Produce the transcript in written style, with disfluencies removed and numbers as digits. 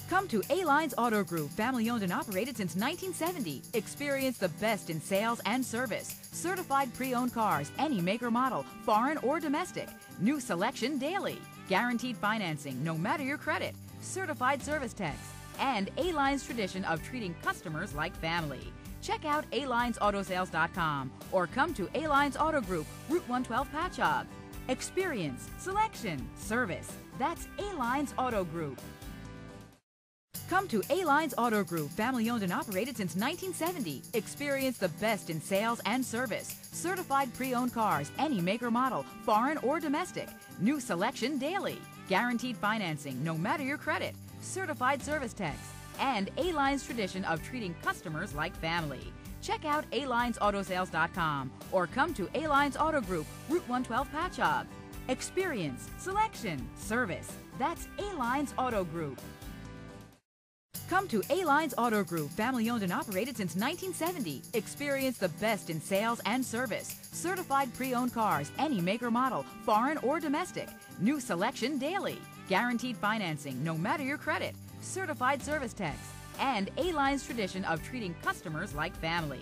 Come to A-Lines Auto Group, family owned and operated since 1970. Experience the best in sales and service. Certified pre-owned cars, any make or model, foreign or domestic. New selection daily. Guaranteed financing, no matter your credit. Certified service techs. And A-Line's tradition of treating customers like family. Check out alinesautosales.com or come to A-Lines Auto Group, Route 112 Patchogue. Experience, selection, service. That's A-Lines Auto Group. Come to A-Lines Auto Group, family owned and operated since 1970. Experience the best in sales and service. Certified pre-owned cars, any make or model, foreign or domestic. New selection daily. Guaranteed financing, no matter your credit. Certified service techs. And A-Line's tradition of treating customers like family. Check out alinesautosales.com or come to A-Lines Auto Group, Route 112 Patchogue. Experience, selection, service. That's A-Lines Auto Group. Come to A-Lines Auto Group, family owned and operated since 1970. Experience the best in sales and service. Certified pre-owned cars, any make or model, foreign or domestic. New selection daily. Guaranteed financing, no matter your credit. Certified service techs. And A-Line's tradition of treating customers like family.